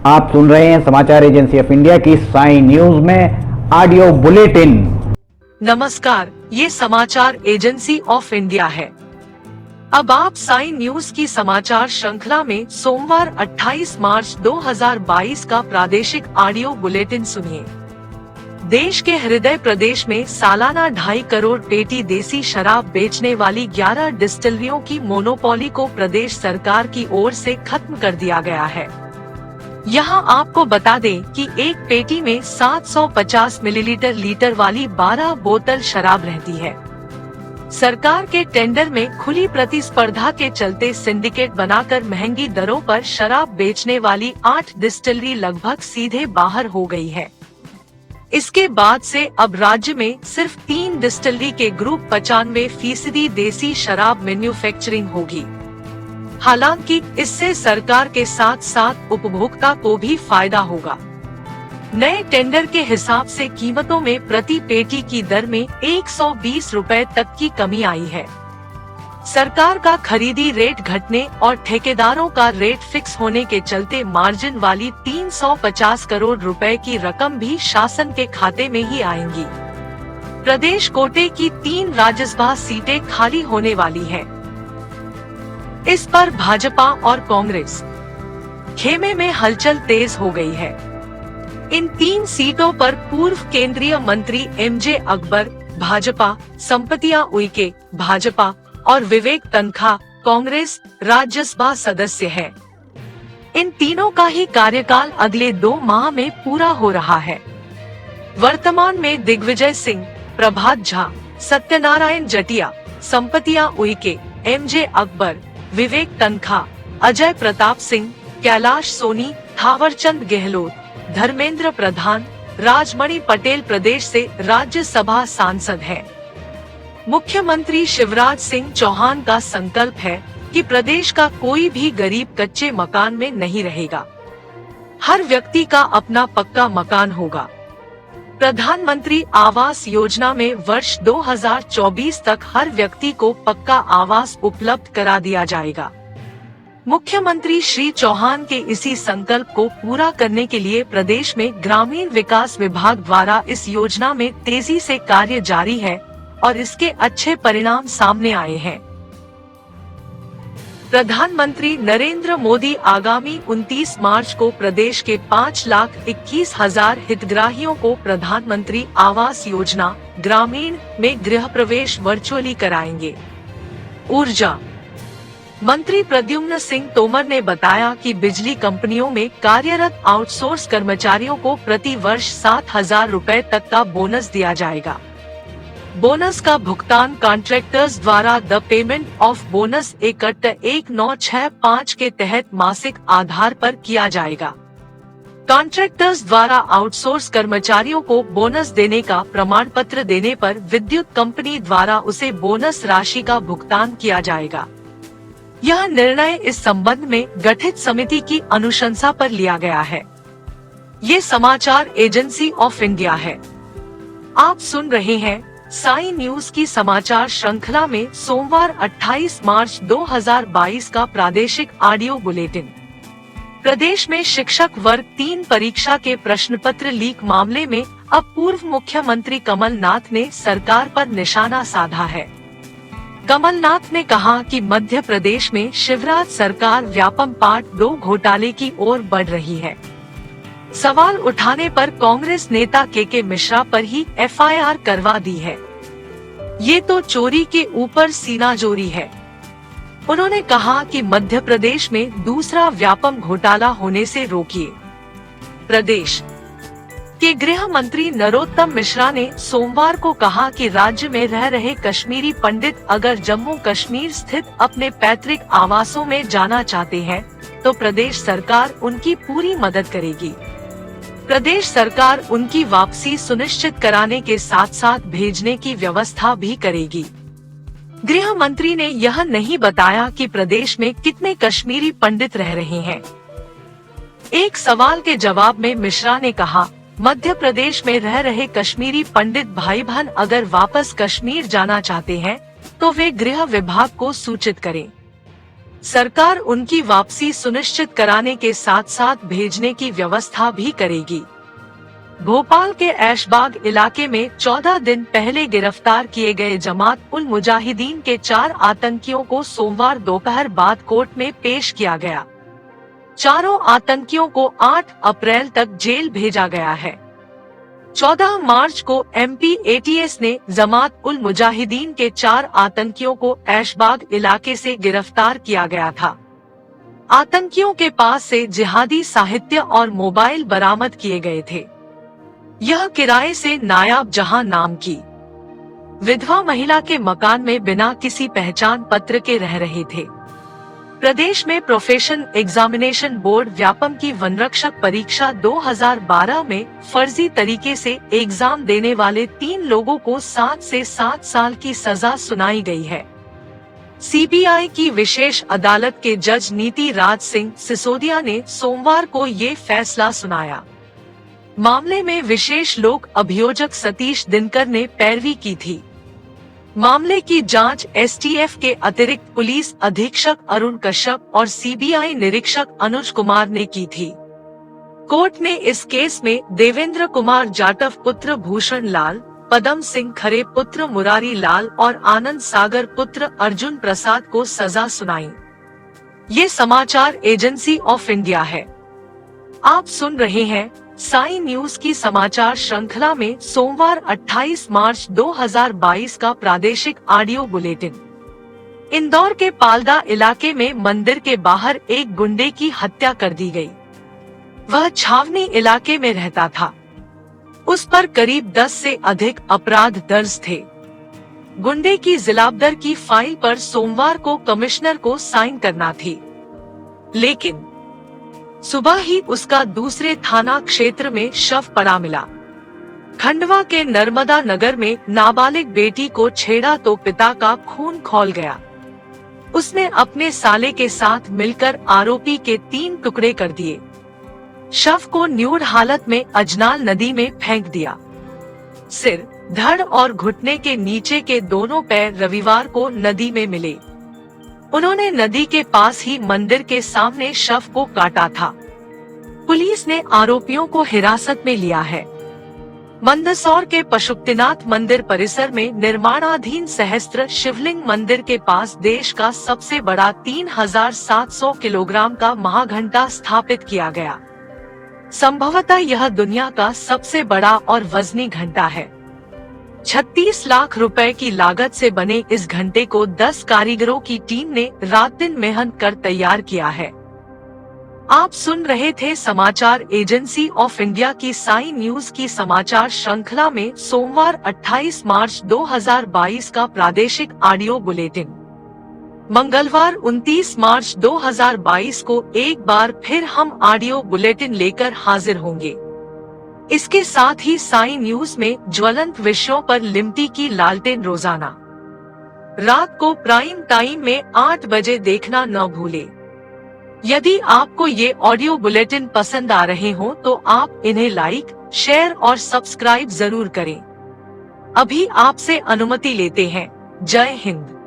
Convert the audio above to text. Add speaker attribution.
Speaker 1: आप सुन रहे हैं समाचार एजेंसी ऑफ इंडिया की साई न्यूज में ऑडियो बुलेटिन।
Speaker 2: नमस्कार, ये समाचार एजेंसी ऑफ इंडिया है। अब आप साई न्यूज की समाचार श्रृंखला में सोमवार 28 मार्च 2022 का प्रादेशिक ऑडियो बुलेटिन सुनिए। देश के हृदय प्रदेश में सालाना 2.5 करोड़ पेटी देसी शराब बेचने वाली 11 डिस्टिलरियों की मोनोपोली को प्रदेश सरकार की ओर से खत्म कर दिया गया है। यहाँ आपको बता दें कि एक पेटी में 750 मिलीलीटर वाली 12 बोतल शराब रहती है। सरकार के टेंडर में खुली प्रतिस्पर्धा के चलते सिंडिकेट बनाकर महंगी दरों पर शराब बेचने वाली 8 डिस्टिलरी लगभग सीधे बाहर हो गई है। इसके बाद से अब राज्य में सिर्फ 3 डिस्टिलरी के ग्रुप 95% देसी शराब मैन्युफैक्चरिंग होगी। हालांकि इससे सरकार के साथ साथ उपभोक्ता को भी फायदा होगा। नए टेंडर के हिसाब से कीमतों में प्रति पेटी की दर में 120 रुपए तक की कमी आई है। सरकार का खरीदी रेट घटने और ठेकेदारों का रेट फिक्स होने के चलते मार्जिन वाली 350 करोड़ रुपए की रकम भी शासन के खाते में ही आएंगी। प्रदेश कोटे की 3 राज्यसभा सीटें खाली होने वाली है। इस पर भाजपा और कांग्रेस खेमे में हलचल तेज हो गई है। इन 3 सीटों पर पूर्व केंद्रीय मंत्री एमजे अकबर भाजपा, संपतिया उइके भाजपा और विवेक तन्खा कांग्रेस राज्यसभा सदस्य हैं। इन तीनों का ही कार्यकाल अगले 2 माह में पूरा हो रहा है। वर्तमान में दिग्विजय सिंह, प्रभात झा, सत्यनारायण जटिया, संपतिया उइके, एमजे अकबर, विवेक तन्खा, अजय प्रताप सिंह, कैलाश सोनी, थावरचंद गहलोत, धर्मेंद्र प्रधान, राजमणि पटेल प्रदेश से राज्यसभा सांसद हैं। मुख्यमंत्री शिवराज सिंह चौहान का संकल्प है कि प्रदेश का कोई भी गरीब कच्चे मकान में नहीं रहेगा। हर व्यक्ति का अपना पक्का मकान होगा। प्रधानमंत्री आवास योजना में वर्ष 2024 तक हर व्यक्ति को पक्का आवास उपलब्ध करा दिया जाएगा। मुख्यमंत्री श्री चौहान के इसी संकल्प को पूरा करने के लिए प्रदेश में ग्रामीण विकास विभाग द्वारा इस योजना में तेजी से कार्य जारी है और इसके अच्छे परिणाम सामने आए हैं। प्रधानमंत्री नरेंद्र मोदी आगामी 29 मार्च को प्रदेश के 5,21,000 हितग्राहियों को प्रधानमंत्री आवास योजना ग्रामीण में गृह प्रवेश वर्चुअली कराएंगे। ऊर्जा मंत्री प्रद्युम्न सिंह तोमर ने बताया कि बिजली कंपनियों में कार्यरत आउटसोर्स कर्मचारियों को प्रति वर्ष 7,000 रुपए तक का बोनस दिया जाएगा। बोनस का भुगतान कॉन्ट्रैक्टर्स द्वारा the payment of bonus act 1965 के तहत मासिक आधार पर किया जाएगा। कॉन्ट्रैक्टर्स द्वारा आउटसोर्स कर्मचारियों को बोनस देने का प्रमाण पत्र देने पर विद्युत कंपनी द्वारा उसे बोनस राशि का भुगतान किया जाएगा। यह निर्णय इस संबंध में गठित समिति की अनुशंसा पर लिया गया है। ये समाचार एजेंसी ऑफ इंडिया है। आप सुन रहे हैं साई न्यूज की समाचार श्रृंखला में सोमवार 28 मार्च 2022 का प्रादेशिक ऑडियो बुलेटिन। प्रदेश में शिक्षक वर्ग 3 परीक्षा के प्रश्न पत्र लीक मामले में अब पूर्व मुख्यमंत्री कमलनाथ ने सरकार पर निशाना साधा है। कमलनाथ ने कहा कि मध्य प्रदेश में शिवराज सरकार व्यापम पार्ट 2 घोटाले की ओर बढ़ रही है। सवाल उठाने पर कांग्रेस नेता के मिश्रा पर ही एफआईआर करवा दी है। ये तो चोरी के ऊपर सीनाजोरी है। उन्होंने कहा कि मध्य प्रदेश में दूसरा व्यापम घोटाला होने से रोकिए। प्रदेश के गृह मंत्री नरोत्तम मिश्रा ने सोमवार को कहा कि राज्य में रह रहे कश्मीरी पंडित अगर जम्मू कश्मीर स्थित अपने पैतृक आवासों में जाना चाहते हैं तो प्रदेश सरकार उनकी पूरी मदद करेगी। प्रदेश सरकार उनकी वापसी सुनिश्चित कराने के साथ साथ भेजने की व्यवस्था भी करेगी। गृह मंत्री ने यह नहीं बताया कि प्रदेश में कितने कश्मीरी पंडित रह रहे हैं। एक सवाल के जवाब में मिश्रा ने कहा, मध्य प्रदेश में रह रहे कश्मीरी पंडित भाई बहन अगर वापस कश्मीर जाना चाहते हैं तो वे गृह विभाग को सूचित करें। सरकार उनकी वापसी सुनिश्चित कराने के साथ साथ भेजने की व्यवस्था भी करेगी। भोपाल के ऐशबाग इलाके में 14 दिन पहले गिरफ्तार किए गए जमात उल मुजाहिदीन के 4 आतंकियों को सोमवार दोपहर बाद कोर्ट में पेश किया गया। चारों आतंकियों को 8 अप्रैल तक जेल भेजा गया है। 14 मार्च को MP ATS ने जमात उल मुजाहिदीन के 4 आतंकियों को ऐशबाग इलाके से गिरफ्तार किया गया था। आतंकियों के पास से जिहादी साहित्य और मोबाइल बरामद किए गए थे। यह किराए से नायाब जहां नाम की विधवा महिला के मकान में बिना किसी पहचान पत्र के रह रहे थे। प्रदेश में प्रोफेशन एग्जामिनेशन बोर्ड व्यापम की वनरक्षक परीक्षा 2012 में फर्जी तरीके से एग्जाम देने वाले 3 लोगों को 7 से 7 साल की सजा सुनाई गई है। CBI की विशेष अदालत के जज नीति राज सिंह सिसोदिया ने सोमवार को ये फैसला सुनाया। मामले में विशेष लोक अभियोजक सतीश दिनकर ने पैरवी की थी। मामले की जांच STF के अतिरिक्त पुलिस अधीक्षक अरुण कश्यप और CBI निरीक्षक अनुज कुमार ने की थी। कोर्ट ने इस केस में देवेंद्र कुमार जाटव पुत्र भूषण लाल, पदम सिंह खरे पुत्र मुरारी लाल और आनंद सागर पुत्र अर्जुन प्रसाद को सजा सुनाई। ये समाचार एजेंसी ऑफ इंडिया है। आप सुन रहे हैं साई न्यूज की समाचार श्रृंखला में सोमवार 28 मार्च 2022 का प्रादेशिक ऑडियो बुलेटिन। इंदौर के पालदा इलाके में मंदिर के बाहर एक गुंडे की हत्या कर दी गई। वह छावनी इलाके में रहता था। उस पर करीब 10 से अधिक अपराध दर्ज थे। गुंडे की जिलाब्दर की फाइल पर सोमवार को कमिश्नर को साइन करना थी, लेकिन सुबह ही उसका दूसरे थाना क्षेत्र में शव पड़ा मिला। खंडवा के नर्मदा नगर में नाबालिग बेटी को छेड़ा तो पिता का खून खौल गया। उसने अपने साले के साथ मिलकर आरोपी के 3 टुकड़े कर दिए। शव को न्यूड हालत में अजनाल नदी में फेंक दिया। सिर, धड़ और घुटने के नीचे के दोनों पैर रविवार को नदी में मिले। उन्होंने नदी के पास ही मंदिर के सामने शव को काटा था। पुलिस ने आरोपियों को हिरासत में लिया है। मंदसौर के पशुपतिनाथ मंदिर परिसर में निर्माणाधीन सहस्त्र शिवलिंग मंदिर के पास देश का सबसे बड़ा 3700 किलोग्राम का महाघंटा स्थापित किया गया। संभवतः यह दुनिया का सबसे बड़ा और वजनी घंटा है। 36 लाख रुपए की लागत से बने इस घंटे को 10 कारीगरों की टीम ने रात दिन मेहनत कर तैयार किया है। आप सुन रहे थे समाचार एजेंसी ऑफ इंडिया की साई न्यूज की समाचार श्रृंखला में सोमवार 28 मार्च 2022 का प्रादेशिक ऑडियो बुलेटिन। मंगलवार 29 मार्च 2022 को एक बार फिर हम ऑडियो बुलेटिन लेकर हाजिर होंगे। इसके साथ ही साई न्यूज में ज्वलंत विषयों पर लिमटी की लालटेन रोजाना रात को प्राइम टाइम में 8 बजे देखना न भूले। यदि आपको ये ऑडियो बुलेटिन पसंद आ रहे हो तो आप इन्हें लाइक, शेयर और सब्सक्राइब जरूर करें। अभी आपसे अनुमति लेते हैं। जय हिंद।